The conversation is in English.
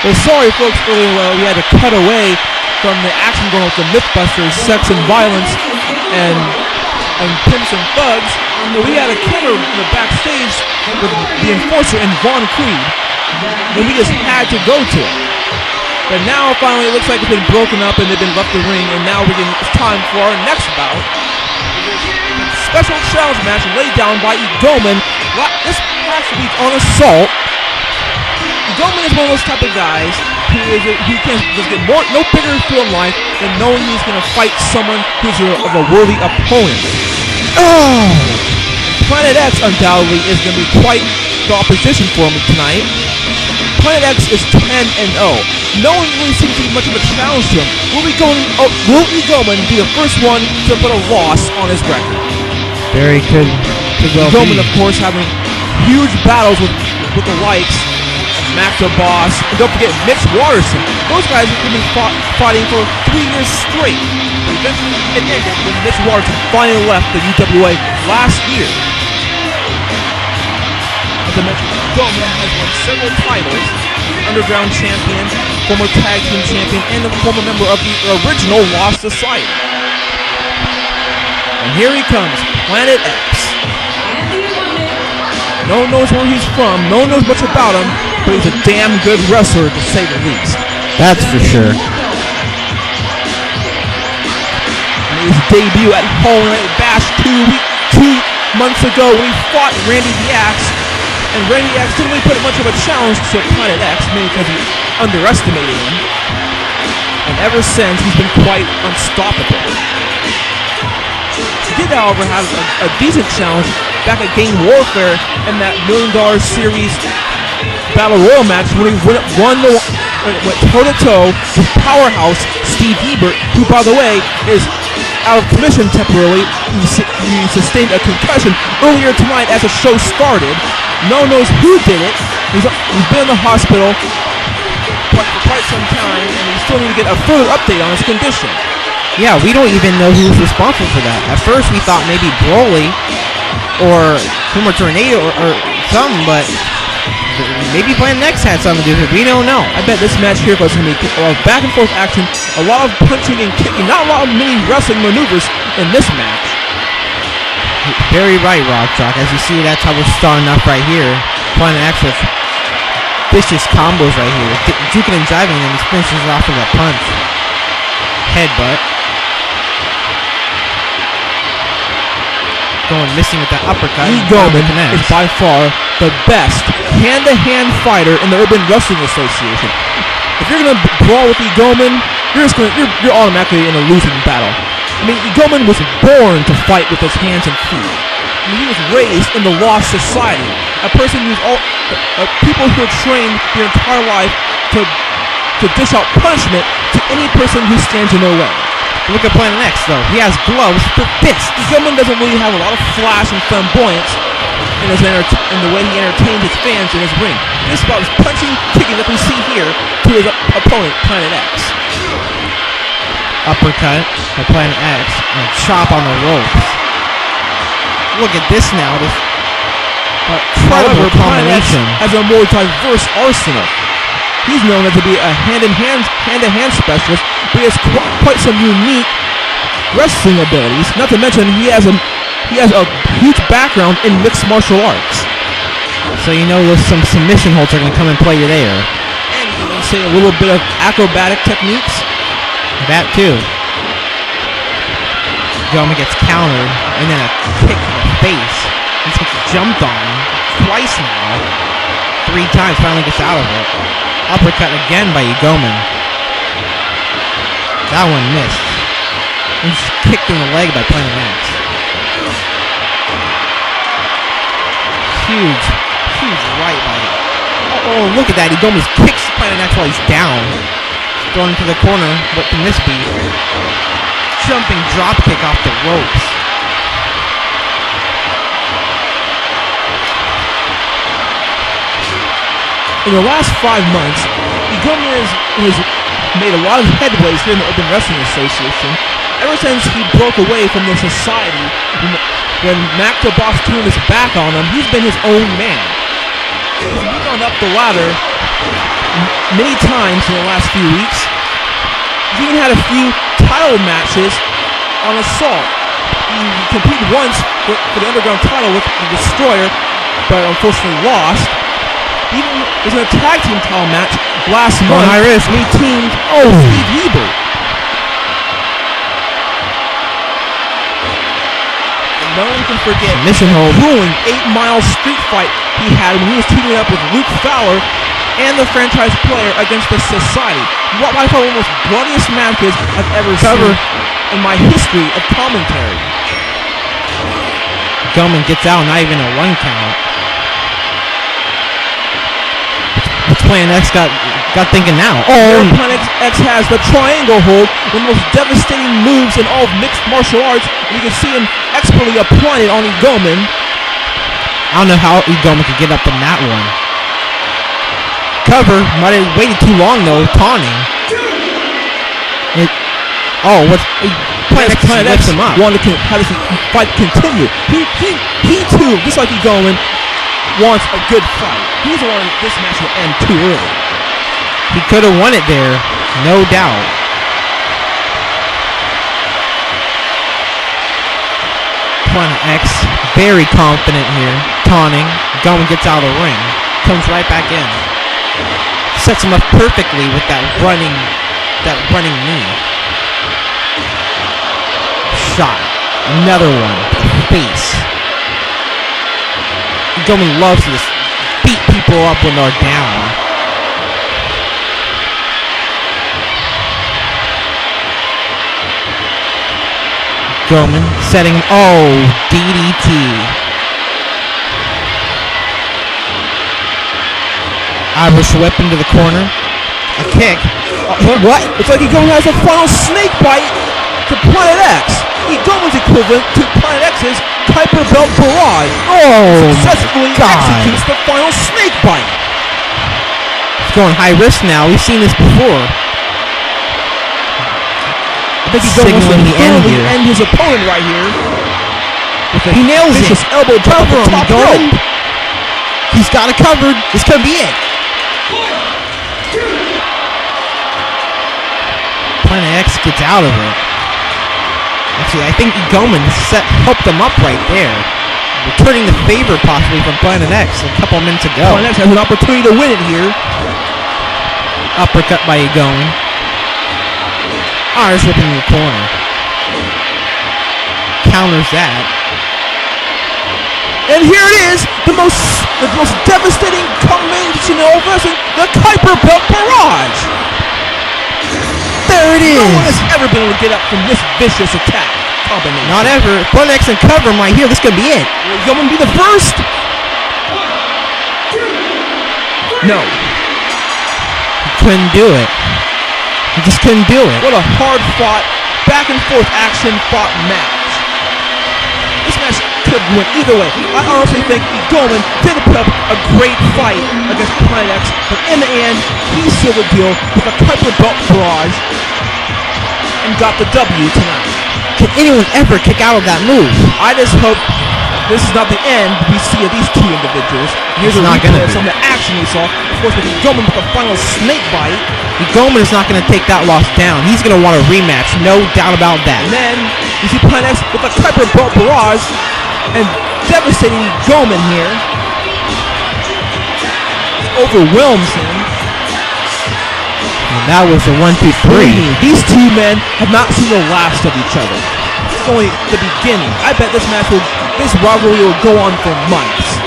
Well, sorry, folks, earlier we had to cut away from the action going with the Mythbusters, Sex and Violence, and Pimps and Thugs. And we had a killer in the backstage with the Enforcer and Von Creed, and we just had to go to it. But now, finally, it looks like it's been broken up and they've been left the ring, and now it's time for our next bout. Special challenge match laid down by Egoman. This match will be on Assault. Egoman is one of those type of guys who can just get no bigger feel in life than knowing he's going to fight someone who's of a worthy opponent. Oh! Planet X undoubtedly is going to be quite the opposition for him tonight. Planet X is 10-0. No one really seems to be much of a challenge to him. Will Egoman be the first one to put a loss on his record? Very could well Egoman, be. of course, having huge battles with the likes Mac the Boss, and don't forget Mitch Watterson. Those guys have been fighting for 3 years straight. But eventually it ended when Mitch Watterson finally left the UWA last year. As I mentioned, Egoman has won several titles: Underground Champion, former Tag Team Champion, and a former member of the original Lost Society. And here he comes, Planet X. No one knows where he's from, no one knows much about him, but he's a damn good wrestler, to say the least. That's for sure. And his debut at Hall Night Bash 2 months ago when he fought Randy the Axe, and Randy the Axe didn't really put much of a challenge to Planet X, maybe because he underestimated him. And ever since, he's been quite unstoppable. He did, however, have a decent challenge back at Game Warfare in that $1 Million Series Battle Royal match when he went toe-to-toe with Powerhouse Steve Ebert, who, by the way, is out of commission temporarily. He sustained a concussion earlier tonight as the show started. No one knows who did it. He's been in the hospital for quite some time, and we still need to get a further update on his condition. Yeah, we don't even know who's responsible for that. At first, we thought maybe Broly or Boomer Tornado or something, but maybe Planet X had something to do with it. We don't know. I bet this match here is going to be back and forth action, a lot of punching and kicking, not a lot of mini wrestling maneuvers in this match. Very right, Rockjock. As you see, that's how we're starting off right here. Planet X with vicious combos right here. Juking and jiving, and then he finishes it off with a punch. Headbutt. Missing with that uppercut. Egoman is by far the best hand-to-hand fighter in the Urban Wrestling Association. If you're gonna brawl with Egoman, you're automatically in a losing battle. I mean, Egoman was born to fight with his hands and feet. I mean, he was raised in the Lost Society, a person who's people who are trained their entire life to dish out punishment to any person who stands in their way. Look at Planet X, though. He has gloves for fists. Egoman doesn't really have a lot of flash and flamboyance in the way he entertains his fans in his ring. This about his punching, kicking that we see here to his opponent, Planet X. Uppercut by Planet X and a chop on the ropes. Look at this now. This incredible combination. Planet X has a more diverse arsenal. He's known to be a hand-to-hand specialist, but he has quite some unique wrestling abilities. Not to mention, he has a huge background in mixed martial arts. So you know some submission holds are going to come and play you there. And you can say a little bit of acrobatic techniques. That too. Egoman gets countered, and then a kick to the face. He's gets jumped on twice now. 3 times, finally gets out of it. Uppercut again by Egoman. That one missed. He's kicked in the leg by Planet X. Huge right by it. Oh, look at that. Egoman kicks Planet X while he's down. Thrown into the corner. What can this be? Jumping drop kick off the ropes. In the last 5 months, Egoman has made a lot of headways here in the Urban Wrestling Association. Ever since he broke away from the society, when Mac the Boss turned his back on him, he's been his own man. He's moved on up the ladder many times in the last few weeks. He's even had a few title matches on Assault. He competed once for the Underground title with the Destroyer, but unfortunately lost. Even was in a tag team title match last month. High risk. And he teamed with Steve Weber. And no one can forget Mission hold. the grueling 8-mile street fight he had when he was teaming up with Luke Fowler and the franchise player against the Society. What I thought one of the most bloodiest matches I've ever seen in my history of commentary. Gilman gets out, not even a 1 count. What's Plan X got thinking now? Oh, Plan X has the triangle hold, one of the most devastating moves in all of mixed martial arts, and you can see him expertly applying it on Egoman. I don't know how Egoman could get up from that one. Cover, might have waited too long though, taunting. Plan X him up. Wanted to have this fight continue. He too, just like Egoman, wants a good fight. He doesn't want this match to end too early. He could have won it there, no doubt. Plan X, very confident here, taunting. Egoman gets out of the ring, comes right back in. Sets him up perfectly with that running knee. Shot. Another one. Face. Egoman loves to just beat people up when they're down. Egoman setting. Oh, DDT. Irish whip into the corner. A kick. What? It's like Egoman has a final snake bite to Planet X. Egoman's equivalent to Planet X's Kuiper Belt Barrage. Oh, successfully executes the final snake bite. He's going high risk now. We've seen this before. I think Egoman wants to end his opponent right here. He nails it. Elbow drop on the top rope. He's got it covered. This could be it. Planet X gets out of it. Actually, I think Egoman helped him up right there. Returning the favor possibly from Planet X a couple minutes ago. Planet X has an opportunity to win it here. Uppercut by Egoman. Irish whipping in the corner. Counters that. And here it is, the most devastating combination of wrestling, the Kuiper Belt Barrage. There it is. No one has ever been able to get up from this vicious attack combination. Not ever. Planet X and cover him right here. This could be it. Will Egoman be the first? No. He couldn't do it. He just couldn't do it. What a hard-fought, back-and-forth action-fought match. This match could win either way. I honestly think Egoman did put up a great fight against Planet X, but in the end, he sealed the deal with a Kuiper Belt Barrage and got the W tonight. Can anyone ever kick out of that move? I just hope this is not the end we see of these two individuals. Here's a replay of some of the action we saw. Of course, with Egoman with the final snake bite. Egoman is not going to take that loss down. He's going to want a rematch, no doubt about that. And then you see Planet X with a Kuiper Belt Barrage and devastating Egoman here. Overwhelms him. And that was the 1, 2, 3. These two men have not seen the last of each other. It's only the beginning. I bet this rivalry will go on for months.